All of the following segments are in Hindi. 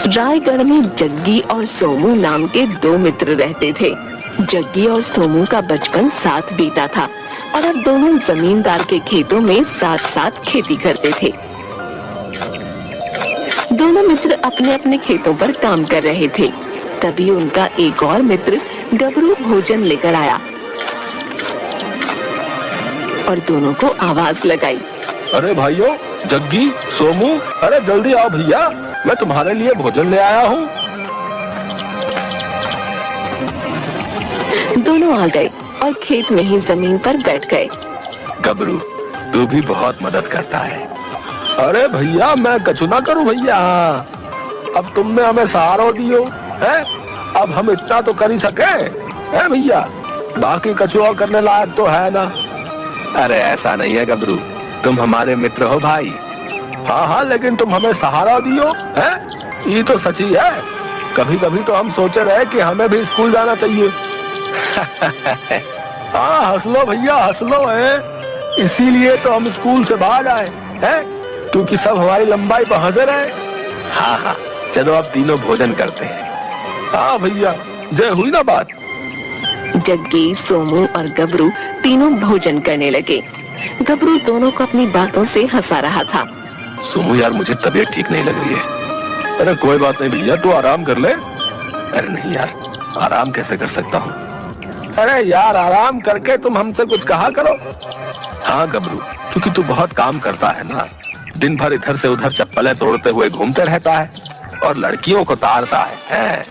रायगढ़ में जग्गी और सोमू नाम के दो मित्र रहते थे। जग्गी और सोमू का बचपन साथ बीता था और अब दोनों जमींदार के खेतों में साथ साथ खेती करते थे। दोनों मित्र अपने अपने खेतों पर काम कर रहे थे। तभी उनका एक और मित्र गबरू भोजन लेकर आया और दोनों को आवाज लगाई। अरे भाइयों, जग्गी, सोमू, अरे जल्दी आओ भैया, मैं तुम्हारे लिए भोजन ले आया हूँ। दोनों आ गए और खेत में ही जमीन पर बैठ गए। गबरू, तू भी बहुत मदद करता है। अरे भैया, मैं कछु ना करूँ भैया। अब तुमने हमें सहारा दियो है, अब हम इतना तो कर ही सके है भैया, बाकी कछु और करने लायक तो है ना। अरे ऐसा नहीं है गबरू, तुम हमारे मित्र हो भाई। हाँ हाँ, लेकिन तुम हमें सहारा दियो है, ये तो सच ही है। कभी कभी तो हम सोचे रहे कि हमें भी स्कूल जाना चाहिए। हाँ, हंस लो भैया, हंस लो है, इसीलिए तो हम स्कूल से बाहर आए हैं, क्योंकि सब हमारी लंबाई पर हंस रहे हैं। हाँ हाँ, चलो अब तीनों भोजन करते हैं। हाँ भैया, जय हुई ना बात। जग्गी, सोमू और गबरू तीनों भोजन करने लगे। गबरू दोनों को अपनी बातों से हंसा रहा था। सोमू यार, मुझे तबीयत ठीक नहीं लग रही है। अरे कोई बात नहीं भैया, तू आराम कर ले। अरे नहीं यार, आराम कैसे कर सकता हूँ। अरे यार, आराम करके तुम हमसे कुछ कहा करो। हाँ गबरू, क्योंकि तू बहुत काम करता है ना, दिन भर इधर से उधर चप्पलें तोड़ते हुए घूमते रहता है और लड़कियों को ताड़ता है।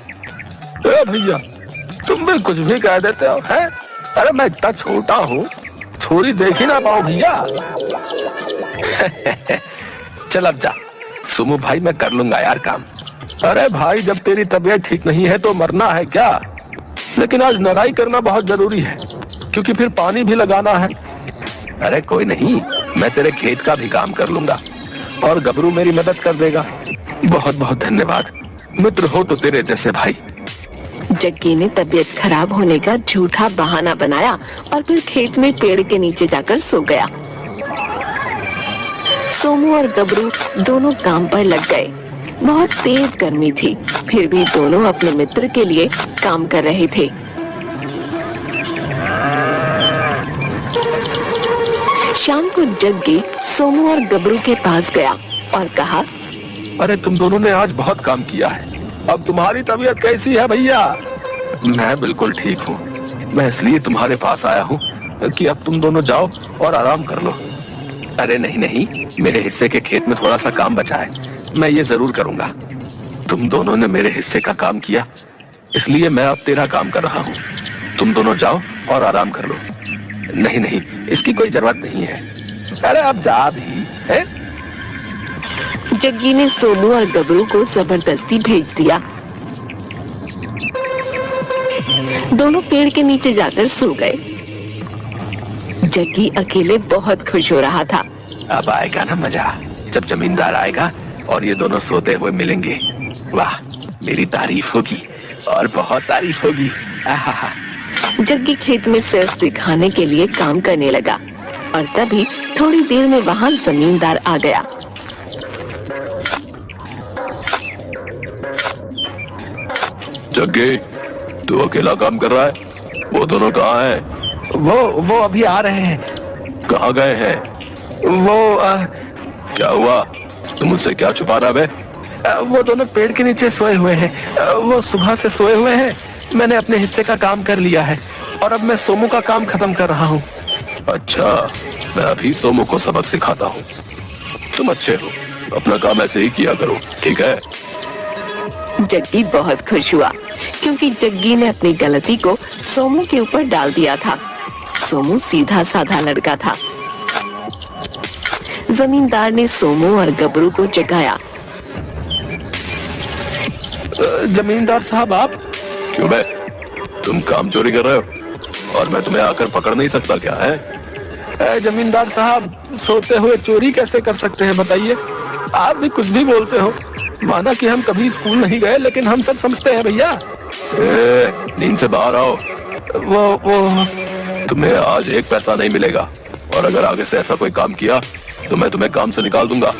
तो भैया, तुम भी कुछ भी कह देते हो है। अरे मैं इतना छोटा हूँ, छोरी देख ही ना पाऊँ भैया। चल अब जा सुमू भाई, मैं कर लूंगा यार काम। अरे भाई, जब तेरी तबीयत ठीक नहीं है तो मरना है क्या। लेकिन आज नराई करना बहुत जरूरी है, क्योंकि फिर पानी भी लगाना है। अरे कोई नहीं, मैं तेरे खेत का भी काम कर लूंगा और गबरू मेरी मदद कर देगा। बहुत बहुत धन्यवाद, मित्र हो तो तेरे जैसे भाई। जग्गी ने तबीयत खराब होने का झूठा बहाना बनाया और फिर खेत में पेड़ के नीचे जाकर सो गया। सोमू और गबरू दोनों काम पर लग गए। बहुत तेज गर्मी थी, फिर भी दोनों अपने मित्र के लिए काम कर रहे थे। शाम को जग्गी सोमू और गबरू के पास गया और कहा, अरे तुम दोनों ने आज बहुत काम किया है, अब तुम्हारी तबीयत कैसी है भैया। मैं बिल्कुल ठीक हूँ, मैं इसलिए तुम्हारे पास आया हूँ कि अब तुम दोनों जाओ और आराम कर लो। अरे नहीं नहीं, मेरे हिस्से के खेत में थोड़ा सा काम बचा है, मैं ये जरूर करूंगा। तुम दोनों ने मेरे हिस्से का काम किया, इसलिए मैं अब तेरा काम कर रहा हूँ। तुम दोनों जाओ और आराम कर लो। नहीं नहीं, इसकी कोई जरूरत नहीं है। अरे अब जा भी है। जग्गी ने सोमू और गबरू को जबरदस्ती भेज दिया। दोनों पेड़ के नीचे जाकर सो गए। जग्गी अकेले बहुत खुश हो रहा था। अब आएगा ना मजा, जब जमींदार आएगा और ये दोनों सोते हुए मिलेंगे। वाह, मेरी तारीफ होगी और बहुत तारीफ होगी। आहा। जग्गी खेत में सिर्फ दिखाने के लिए काम करने लगा और तभी थोड़ी देर में वहाँ जमींदार आ गया। जग्गी, तू अकेला काम कर रहा है, वो दोनों कहाँ हैं? वो अभी आ रहे हैं। कहाँ गए हैं? क्या हुआ, तुम मुझसे क्या छुपा रहा बे? वो दोनों पेड़ के नीचे सोए हुए हैं। वो सुबह से सोए हुए हैं। मैंने अपने हिस्से का काम कर लिया है और अब मैं सोमू का काम खत्म कर रहा हूँ। अच्छा, मैं अभी सोमू को सबक सिखाता हूँ। तुम अच्छे हो, अपना काम ऐसे ही किया करो, ठीक है? जग्गी बहुत खुश हुआ, क्योंकि जग्गी ने अपनी गलती को सोमू के ऊपर डाल दिया था। सोमू सीधा साधा लड़का था। जमींदार ने सोमू और गबरू को जगाया। जमींदार साहब, आप क्यों बे? तुम काम चोरी कर रहे हो और मैं तुम्हें आकर पकड़ नहीं सकता क्या है? जमींदार साहब, सोते हुए चोरी कैसे कर सकते हैं बताइए? आप भी कुछ भी बोलते हो। माना कि हम कभी स्कूल नहीं गए, लेकिन हम सब समझते हैं भैया। नींद से बाहर आओ। वो तुम्हें आज एक पैसा नहीं मिलेगा और अगर आगे से ऐसा कोई काम किया तो मैं तुम्हें काम से निकाल दूंगा।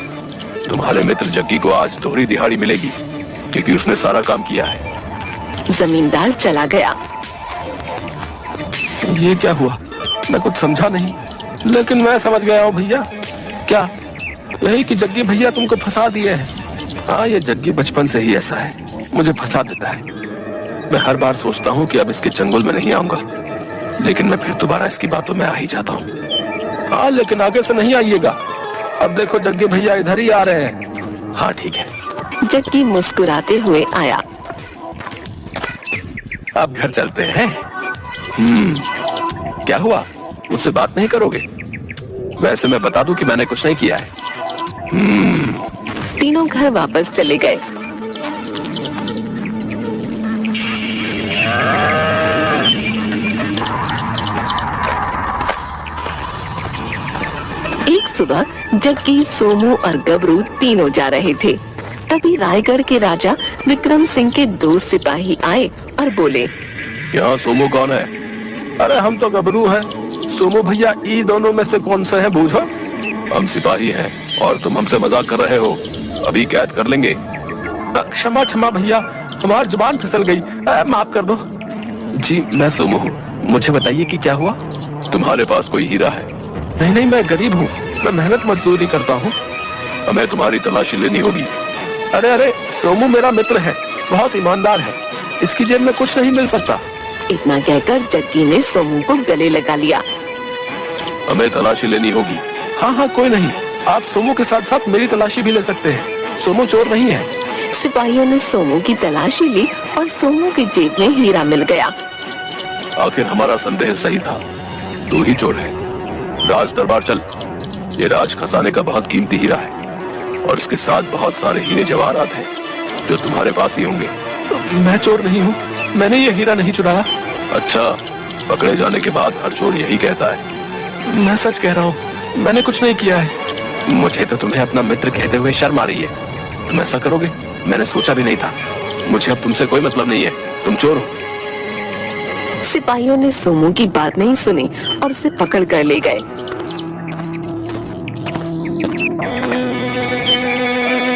तुम्हारे मित्र जग्गी को आज दोहरी दिहाड़ी मिलेगी। क्योंकि उसने सारा काम किया है। जमींदार चला गया। ये क्या हुआ? मैं कुछ समझा नहीं, लेकिन मैं समझ गया हूँ भैया। क्या? यही कि जग्गी भैया तुमको फंसा दिए हैं। हाँ, ये जग्गी बचपन से ही ऐसा है, मुझे फंसा देता है। मैं हर बार सोचता हूँ कि अब इसके चंगुल में नहीं आऊंगा, लेकिन मैं फिर दोबारा इसकी बातों में आ ही जाता हूँ। हाँ, लेकिन आगे से नहीं आइएगा। अब देखो जग्गी भैया इधर ही आ रहे हैं। हाँ ठीक है। जग्गी मुस्कुराते हुए आया। अब घर चलते हैं। क्या हुआ? मुझसे बात नहीं करोगे? वैसे मैं बता दूं कि मैंने कुछ नहीं किया है। तीनों घर वापस चले गए। एक सुबह जग्गी, सोमू और गबरू तीनों जा रहे थे। तभी रायगढ़ के राजा विक्रम सिंह के दो सिपाही आए और बोले, यहाँ सोमू कौन है? अरे हम तो गबरू हैं। सोमू भैया ई दोनों में से कौन से हैं बूझो? हम सिपाही हैं और तुम हमसे मजाक कर रहे हो। अभी कैद कर लेंगे। क्षमा क्षमा भैया, हमारी जुबान फिसल गई, माफ कर दो। जी मैं सोमू हूँ, मुझे बताइए कि क्या हुआ? तुम्हारे पास कोई हीरा है? नहीं नहीं, मैं गरीब हूँ, मैं मेहनत मजदूरी करता हूँ। हमें तुम्हारी तलाशी लेनी होगी। अरे अरे, सोमू मेरा मित्र है, बहुत ईमानदार है, इसकी जेब में कुछ नहीं मिल सकता। इतना कहकर जग्गी ने सोमू को गले लगा लिया। हमें तलाशी लेनी होगी। हाँ हाँ कोई नहीं, आप सोमू के साथ साथ मेरी तलाशी भी ले सकते हैं। सोमू चोर नहीं है। सिपाहियों ने सोमू की तलाशी ली और सोमू की जेब में हीरा मिल गया। आखिर हमारा संदेह सही था, तू ही चोर है। राज दरबार चल, ये राज खजाने का बहुत कीमती हीरा है और इसके साथ बहुत सारे हीरे जवाहरात हैं जो तुम्हारे पास ही होंगे। मैं चोर नहीं हूँ, मैंने ये हीरा नहीं चुराया। अच्छा, पकड़े जाने के बाद हर चोर यही कहता है। मैं सच कह रहा हूँ, मैंने कुछ नहीं किया है। मुझे तो तुम्हें अपना मित्र कहते हुए शर्म आ रही है। तुम ऐसा करोगे? मैंने सोचा भी नहीं था। मुझे अब तुमसे कोई मतलब नहीं है, तुम चोर हो। सिपाहियों ने सोमू की बात नहीं सुनी और उसे पकड़ कर ले गए।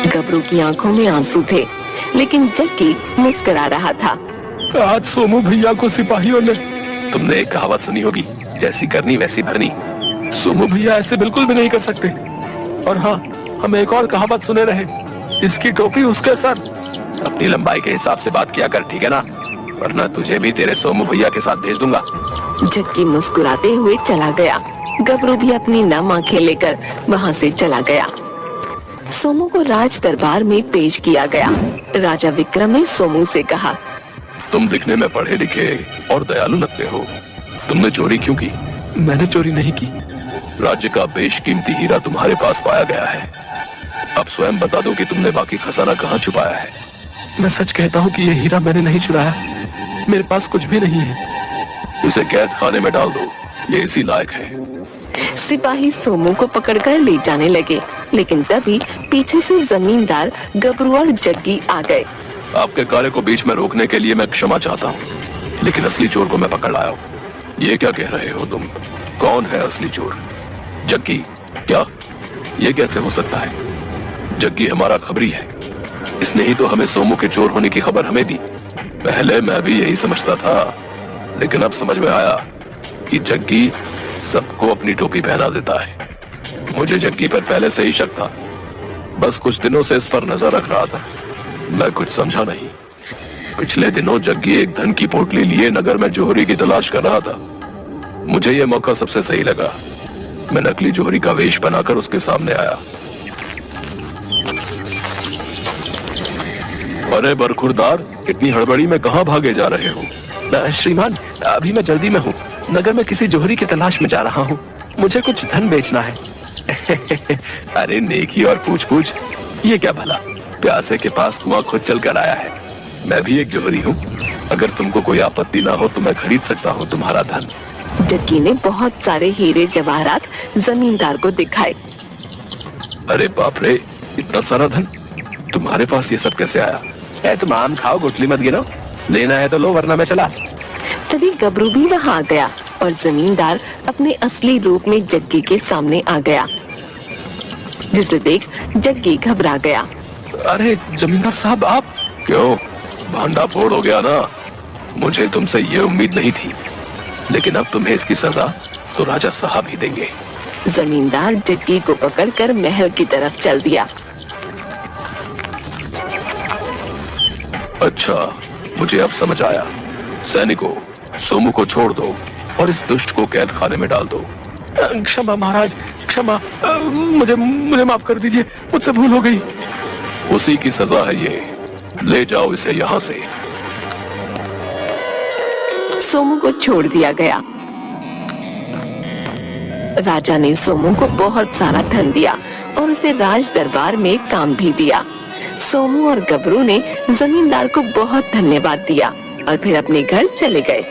गबरू की आंखों में आंसू थे, लेकिन जग्गी मुस्कुरा रहा था। आज सोमू भैया को सिपाहियों ने, तुमने एक कहावत सुनी होगी, जैसी करनी वैसी भरनी। सोमू भैया ऐसे बिल्कुल भी नहीं कर सकते। और हाँ, हम एक और कहावत सुने रहे, इसकी टोपी उसके सर। अपनी लंबाई के हिसाब से बात किया कर, ठीक है ना? वरना तुझे भी तेरे सोमू भैया के साथ भेज दूंगा। जग्गी मुस्कुराते हुए चला गया। गबरू भी अपनी नम आंखें लेकर वहाँ से चला गया। सोमू को राज दरबार में पेश किया गया। राजा विक्रम ने सोमू से कहा, तुम दिखने में पढ़े लिखे और दयालु लगते हो, तुमने चोरी क्यों की? मैंने चोरी नहीं की। राज्य का बेशकीमती हीरा तुम्हारे पास पाया गया है। अब स्वयं बता दो कि तुमने बाकी खजाना कहाँ छुपाया है। मैं सच कहता हूँ कि ये हीरा मैंने नहीं चुराया, मेरे पास कुछ भी नहीं है। इसे कैद खाने में डाल दो, ये इसी लायक है। सिपाही सोमू को पकड़कर ले जाने लगे, लेकिन तभी पीछे से जमींदार, गबरू और जग्गी आ गए। आपके कार्य को बीच में रोकने के लिए मैं क्षमा चाहता हूँ, लेकिन असली चोर को मैं पकड़ लाया हूँ। ये क्या कह रहे हो तुम? कौन है असली चोर? जग्गी? क्या? ये कैसे हो सकता है? जग्गी हमारा खबरी है, इसने ही तो हमें सोमू के चोर होने की खबर हमें दी। पहले मैं भी यही समझता था, लेकिन अब समझ में आया कि जग्गी सबको अपनी टोपी पहना देता है। मुझे जग्गी पर पहले से ही शक था, बस कुछ दिनों से इस पर नजर रख रहा था। मैं कुछ समझा नहीं। पिछले दिनों जग्गी एक धन की पोटली लिए नगर में जोहरी की तलाश कर रहा था। मुझे यह मौका सबसे सही लगा। मैं नकली जोहरी का वेश बनाकर उसके सामने आया। अरे बरखुरदार, इतनी हड़बड़ी में कहाँ भागे जा रहे हो? श्रीमान, अभी मैं जल्दी में हूँ, नगर में किसी जोहरी की तलाश में जा रहा हूँ। मुझे कुछ धन बेचना है। अरे नेकी और पूछ पूछ, ये क्या भला? प्यासे के पास कुआं खुद चल कर आया है। मैं भी एक जोहरी हूँ। अगर तुमको कोई आपत्ति ना हो तो मैं खरीद सकता हूँ तुम्हारा धन। जग्गी ने बहुत सारे हीरे जवाहरात जमींदार को दिखाए। अरे बाप रे, इतना सारा धन तुम्हारे पास ये सब कैसे आया? तुम आम खाओ, गुठली मत गिनो। लेना है तो लो, वरना मैं चला। तभी गबरू भी वहाँ आ गया और जमींदार अपने असली रूप में जग्गी के सामने आ गया, जिसे देख जग्गी घबरा गया। अरे जमींदार साहब, आप क्यों, भांडा फोड़ हो गया ना? मुझे तुमसे ये उम्मीद नहीं थी, लेकिन अब तुम्हें इसकी सजा तो राजा साहब ही देंगे। जमींदार जग्गी को पकड़कर महल की तरफ चल दिया। अच्छा, मुझे अब समझ आया। सैनिकों, सोमू को छोड़ दो और इस दुष्ट को कैद खाने में डाल दो। क्षमा महाराज, क्षमा, मुझे माफ कर दीजिए, मुझसे भूल हो गई। उसी की सजा है ये, ले जाओ इसे यहाँ से। सोमू को छोड़ दिया गया। राजा ने सोमू को बहुत सारा धन दिया और उसे राज दरबार में काम भी दिया। सोमू और गबरू ने जमींदार को बहुत धन्यवाद दिया और फिर अपने घर चले गए।